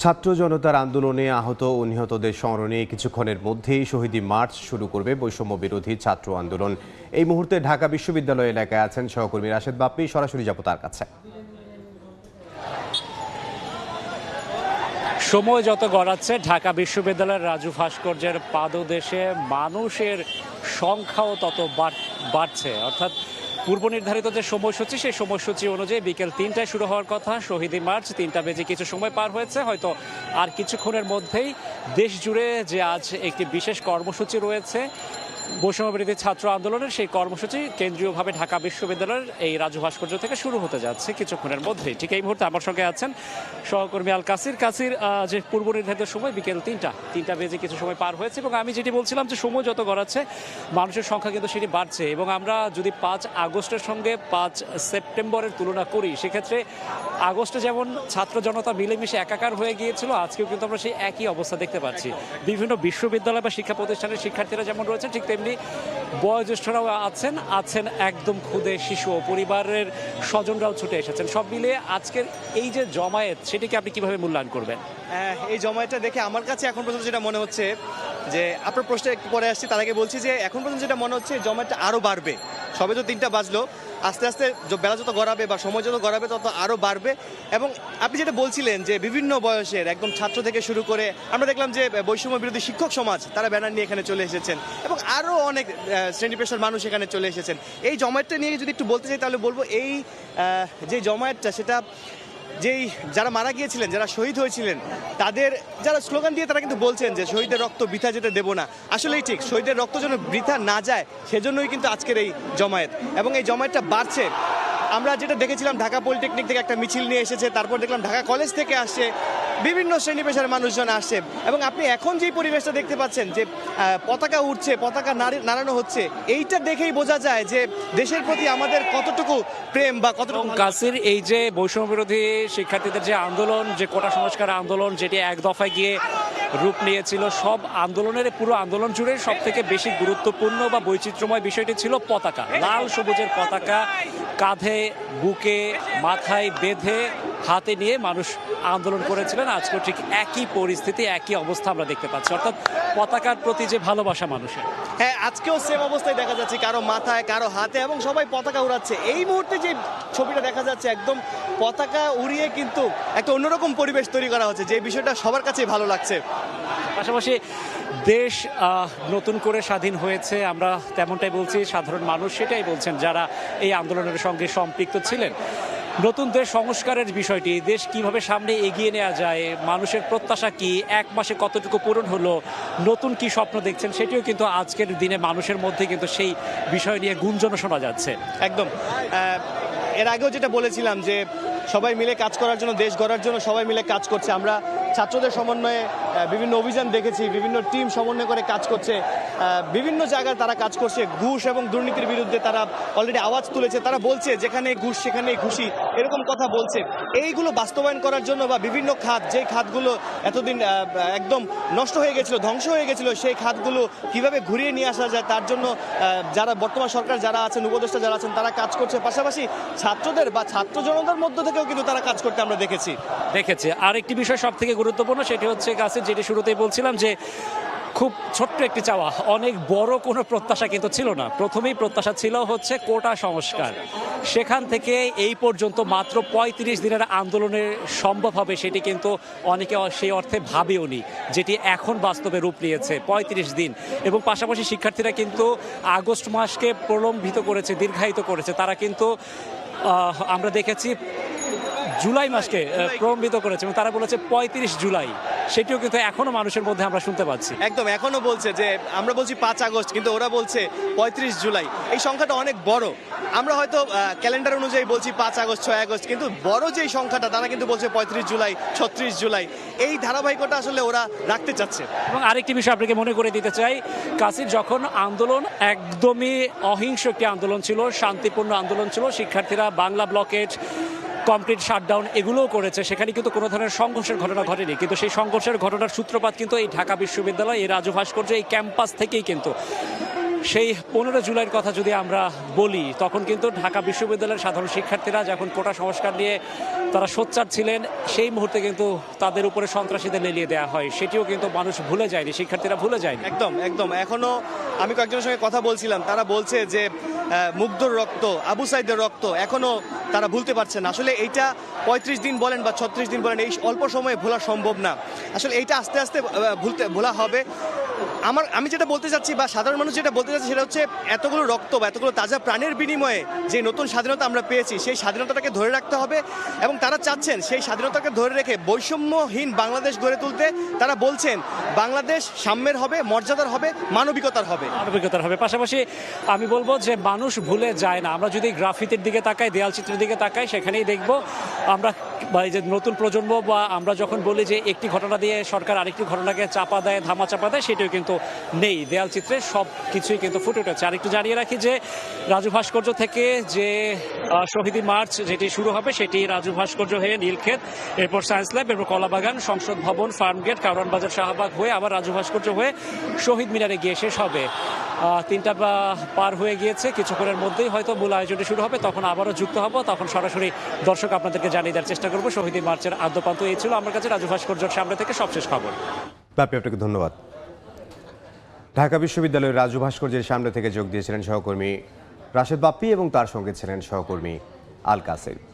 ছাত্র জনতার আন্দোলনে আহত ও নিহতদের স্মরণে কিছুক্ষণের মধ্যেই শহীদি মার্চ শুরু করবে বৈষম্য বিরোধী ছাত্র আন্দোলন। এই মুহূর্তে ঢাকা বিশ্ববিদ্যালয় এলাকায় আছেন সহকর্মী রাশেদ বাপ্পি, সরাসরি যাব তার কাছে। সময় যত গড়াচ্ছে ঢাকা বিশ্ববিদ্যালয়ের রাজু ভাস্কর্যের পাদদেশে মানুষের সংখ্যাও তত বাড়ছে। অর্থাৎ পূর্ব নির্ধারিত যে সময়সূচি, সেই সময়সূচি অনুযায়ী বিকেল ৩টায় শুরু হওয়ার কথা শহীদি মার্চ। ৩টা বেজে কিছু সময় পার হয়েছে, হয়তো আর কিছুক্ষণের মধ্যেই দেশ জুড়ে যে আজ একটি বিশেষ কর্মসূচি রয়েছে বৈষম্যবিরোধী ছাত্র আন্দোলনের, সেই কর্মসূচি কেন্দ্রীয়ভাবে ঢাকা বিশ্ববিদ্যালয়ের এই রাজু ভাস্কর্য থেকে শুরু হতে যাচ্ছে কিছুক্ষণের মধ্যেই। ঠিক এই মুহূর্তে আমার সঙ্গে আছেন সহকর্মী আল কাসির। যে পূর্ব নির্ধারিত সময় বিকেল ৩টা বেজে কিছু সময় পার হয়েছে, এবং আমি যেটি বলছিলাম যে সময় যত গড়াচ্ছে মানুষের সংখ্যা কিন্তু সেটি বাড়ছে। এবং আমরা যদি ৫ আগস্টের সঙ্গে ৫ সেপ্টেম্বরের তুলনা করি, সেক্ষেত্রে আগস্টে যেমন ছাত্র জনতা মিলেমিশে একাকার হয়ে গিয়েছিল, আজকেও কিন্তু আমরা সেই একই অবস্থা দেখতে পাচ্ছি। বিভিন্ন বিশ্ববিদ্যালয় বা শিক্ষা প্রতিষ্ঠানের শিক্ষার্থীরা যেমন রয়েছে, ঠিক তেমনি বয়োজ্যেষ্ঠরাও আছেন একদম ক্ষুদে শিশু ও পরিবারের স্বজনরাও ছুটে এসেছেন। সব মিলিয়ে আজকের এই যে জমায়েত, সেটিকে আপনি কিভাবে মূল্যায়ন করবেন? এই জমায়েতটা দেখে আমার কাছে এখন পর্যন্ত যেটা মনে হচ্ছে, যে আপনার প্রশ্নে একটু পরে আসছি, তার আগে বলছি যে এখন পর্যন্ত যেটা মনে হচ্ছে জমায়েতটা আরও বাড়বে। সবে তো ৩টা বাজলো, আস্তে আস্তে বেলা যত গড়াবে বা সময় যত গড়াবে তত আরও বাড়বে। এবং আপনি যেটা বলছিলেন যে বিভিন্ন বয়সের একদম ছাত্র থেকে শুরু করে আমরা দেখলাম যে বৈষম্য বিরোধী শিক্ষক সমাজ তারা ব্যানার নিয়ে এখানে চলে এসেছেন, এবং আরও অনেক শ্রেণী পেশার মানুষ এখানে চলে এসেছেন। এই জমায়েতটা নিয়ে যদি একটু বলতে চাই, তাহলে বলবো এই যে জমায়েতটা, সেটা যারা মারা গিয়েছিলেন, যারা শহীদ হয়েছিলেন, তাদের যারা স্লোগান দিয়ে তারা কিন্তু বলছেন যে শহীদের রক্ত বৃথা যেতে দেব না। আসলেই ঠিক, শহীদের রক্ত যেন বৃথা না যায় সেজন্যই কিন্তু আজকের এই জমায়েত, এবং এই জমায়েতটা বাড়ছে। আমরা যেটা দেখেছিলাম, ঢাকা পলিটেকনিক থেকে একটা মিছিল নিয়ে এসেছে, তারপর দেখলাম ঢাকা কলেজ থেকে আসছে, বিভিন্ন শ্রেণী পেশার মানুষজন আসছে। এবং আপনি এখন যেই পরিবেশটা দেখতে পাচ্ছেন, যে পতাকা উঠছে, পতাকা নাড়ানো হচ্ছে, এইটা দেখেই বোঝা যায় যে দেশের প্রতি আমাদের কতটুকু প্রেম বা কতটুকু। কাসির, এই যে বৈষম্য বিরোধী শিক্ষার্থীদের যে আন্দোলন, যে কোটা সংস্কার আন্দোলন, যেটি এক দফায় গিয়ে রূপ নিয়েছিল, সব আন্দোলনের পুরো আন্দোলন জুড়ে সব থেকে বেশি গুরুত্বপূর্ণ বা বৈচিত্র্যময় বিষয়টি ছিল পতাকা। লাল সবুজের পতাকা কাঁধে, বুকে, মাথায় বেঁধে, হাতে নিয়ে মানুষ আন্দোলন করেছিলেন। আজকেও ঠিক একই পরিস্থিতি, একই অবস্থা আমরা দেখতে পাচ্ছি, অর্থাৎ পতাকার প্রতি যে ভালোবাসা মানুষের। হ্যাঁ, আজকেও সেম অবস্থায় দেখা যাচ্ছে, কারো মাথায়, কারো হাতে, এবং সবাই পতাকা উড়াচ্ছে। এই মুহূর্তে যে ছবিটা দেখা যাচ্ছে, একদম পতাকা উড়িয়ে কিন্তু একটা অন্যরকম পরিবেশ তৈরি করা হচ্ছে, যে বিষয়টা সবার কাছেই ভালো লাগছে। পাশাপাশি দেশ নতুন করে স্বাধীন হয়েছে, আমরা তেমনটাই বলছি, সাধারণ মানুষ সেটাই বলছেন যারা এই আন্দোলনের সঙ্গে সম্পৃক্ত ছিলেন। নতুন দেশ সংস্কারের বিষয়টি, দেশ কিভাবে সামনে এগিয়ে নেওয়া যায়, মানুষের প্রত্যাশা কি, এক মাসে কতটুকু পূরণ হলো, নতুন কি স্বপ্ন দেখছেন, সেটিও কিন্তু আজকের দিনে মানুষের মধ্যে কিন্তু সেই বিষয় নিয়ে গুঞ্জনও শোনা যাচ্ছে। একদম, এর আগেও যেটা বলেছিলাম যে সবাই মিলে কাজ করার জন্য, দেশ গড়ার জন্য সবাই মিলে কাজ করছে। আমরা ছাত্রদের সমন্বয়ে বিভিন্ন অভিযান দেখেছি, বিভিন্ন টিম সমন্বয় করে কাজ করছে, বিভিন্ন জায়গায় তারা কাজ করছে। ঘুষ এবং দুর্নীতির বিরুদ্ধে তারা অলরেডি আওয়াজ তুলেছে, তারা বলছে যেখানে ঘুষ সেখানেই ঘুষি, এরকম কথা বলছে। এইগুলো বাস্তবায়ন করার জন্য বা বিভিন্ন খাত, যেই খাতগুলো এতদিন একদম নষ্ট হয়ে গেছিলো, ধ্বংস হয়ে গেছিলো, সেই খাতগুলো কিভাবে ঘুরিয়ে নিয়ে আসা যায় তার জন্য যারা বর্তমান সরকার যারা আছেন, উপদেষ্টা যারা আছেন, তারা কাজ করছে। পাশাপাশি ছাত্রদের বা ছাত্র জনতার মধ্য থেকেও কিন্তু তারা কাজ করতে আমরা দেখেছি। আর একটি বিষয় সব থেকে গুরুত্বপূর্ণ, সেটি হচ্ছে কাসির, যেটি শুরুতেই বলছিলাম, যে খুব ছোট্ট একটি চাওয়া, অনেক বড় কোনো প্রত্যাশা কিন্তু ছিল না। প্রথমেই প্রত্যাশা ছিল হচ্ছে কোটা সংস্কার। সেখান থেকে এই পর্যন্ত মাত্র ৩৫ দিনের আন্দোলনের সম্ভব হবে, সেটি কিন্তু অনেকে সেই অর্থে ভাবেওনি, যেটি এখন বাস্তবে রূপ নিয়েছে ৩৫ দিন। এবং পাশাপাশি শিক্ষার্থীরা কিন্তু আগস্ট মাসকে প্রলম্বিত করেছে, দীর্ঘায়িত করেছে। তারা কিন্তু আমরা দেখেছি জুলাই মাসকে প্রলম্বিত করেছে, এবং তারা বলেছে ৩৫ জুলাই। সেটিও কিন্তু এখনো মানুষের মধ্যে আমরা শুনতে পাচ্ছি। একদম, এখনো বলছে যে আমরা বলছি ৫ আগস্ট, কিন্তু ওরা বলছে ৩৫ জুলাই। এই সংখ্যাটা অনেক বড়। আমরা হয়তো ক্যালেন্ডার অনুযায়ী বলছি ৫ আগস্ট, ৬ আগস্ট, কিন্তু বড় যেই সংখ্যাটা তারা কিন্তু বলছে ৩৫ জুলাই, ৩৬ জুলাই। এই ধারাবাহিকতা আসলে ওরা রাখতে চাচ্ছে। এবং আরেকটি বিষয় আপনাকে মনে করে দিতে চাই কাসির, যখন আন্দোলন একদমই অহিংস একটি আন্দোলন ছিল, শান্তিপূর্ণ আন্দোলন ছিল, শিক্ষার্থীরা বাংলা ব্লকেট, কমপ্লিট শাটডাউন এগুলোও করেছে, সেখানে কিন্তু কোনো ধরনের সংঘর্ষের ঘটনা ঘটেনি। কিন্তু সেই সংঘর্ষের ঘটনার সূত্রপাত কিন্তু এই ঢাকা বিশ্ববিদ্যালয়, এই রাজু ভাস্কর্য, এই ক্যাম্পাস থেকেই কিন্তু সেই 15 জুলাইয়ের কথা যদি আমরা বলি, তখন কিন্তু ঢাকা বিশ্ববিদ্যালয়ের সাধারণ শিক্ষার্থীরা যখন কোটা সংস্কার নিয়ে তারা সোচ্চার ছিলেন, সেই মুহূর্তে কিন্তু তাদের উপরে সন্ত্রাসীদের লেলিয়ে দেওয়া হয়। সেটিও কিন্তু মানুষ ভুলে যায়নি, শিক্ষার্থীরা ভুলে যায়নি। একদম একদম এখনো আমি কয়েকজনের সঙ্গে কথা বলছিলাম, তারা বলছে যে মুগ্ধর রক্ত, আবু সাইদের রক্ত এখনো তারা ভুলতে পারছে না। আসলে এইটা 35 দিন বলেন বা 36 দিন বলেন, এই অল্প সময়ে ভোলা সম্ভব না। আসলে এইটা আস্তে আস্তে ভোলা হবে। আমি যেটা বলতে চাচ্ছি বা সাধারণ মানুষ যেটা বলতে চাচ্ছি সেটা হচ্ছে, এতগুলো রক্ত বা এতগুলো তাজা প্রাণের বিনিময়ে যে নতুন স্বাধীনতা আমরা পেয়েছি, সেই স্বাধীনতাটাকে ধরে রাখতে হবে। এবং তারা চাচ্ছেন সেই স্বাধীনতাকে ধরে রেখে বৈষম্যহীন বাংলাদেশ গড়ে তুলতে। তারা বলছেন বাংলাদেশ সাম্যের হবে, মর্যাদার হবে, মানবিকতার হবে। মানবিকতার হবে। পাশাপাশি আমি বলবো যে মানুষ ভুলে যায় না। আমরা যদি গ্রাফিতির দিকে তাকাই, দেয়াল চিত্রের দিকে তাকাই, সেখানেই দেখব আমরা এই যে নতুন প্রজন্ম বা আমরা যখন বলি যে একটি ঘটনা দিয়ে সরকার আরেকটি ঘটনাকে চাপা দেয়, ধামা চাপা দেয়, সেটিও কিন্তু নেই। দেয়াল চিত্রে সব কিছুই কিন্তু ফুটে উঠেছে। আরেকটু জানিয়ে রাখি যে রাজু ভাস্কর্য থেকে যে শহীদ মার্চ যেটি শুরু হবে, সেটি রাজু ভাস্কর্য হয়ে নীলক্ষেত, এরপর সায়েন্স ল্যাব, এরপর কলাবাগান, সংসদ ভবন, ফার্মগেট, কারওয়ান বাজার, শাহবাগ হয়ে আবার রাজু ভাস্কর্য হয়ে শহীদ মিনারে গিয়ে শেষ হবে। 3টা পার হয়ে গিয়েছে, কিছুক্ষণের মধ্যেই হয়তো মূল আয়োজনটি শুরু হবে। তখন আবারও যুক্ত হব, তখন সরাসরি দর্শক আপনাদেরকে জানিয়ে দেওয়ার চেষ্টা করবো শহীদ মার্চের আদ্যপান্ত। এই ছিল আমার কাছে রাজু ভাস্কর্যের সামনে থেকে সবশেষ খবর। বাপি, আপনাকে ধন্যবাদ। ঢাকা বিশ্ববিদ্যালয়ের রাজু ভাস্কর্যের সামনে থেকে যোগ দিয়েছিলেন সহকর্মী রাশেদ বাপ্পি এবং তার সঙ্গে ছিলেন সহকর্মী আল কাসেম।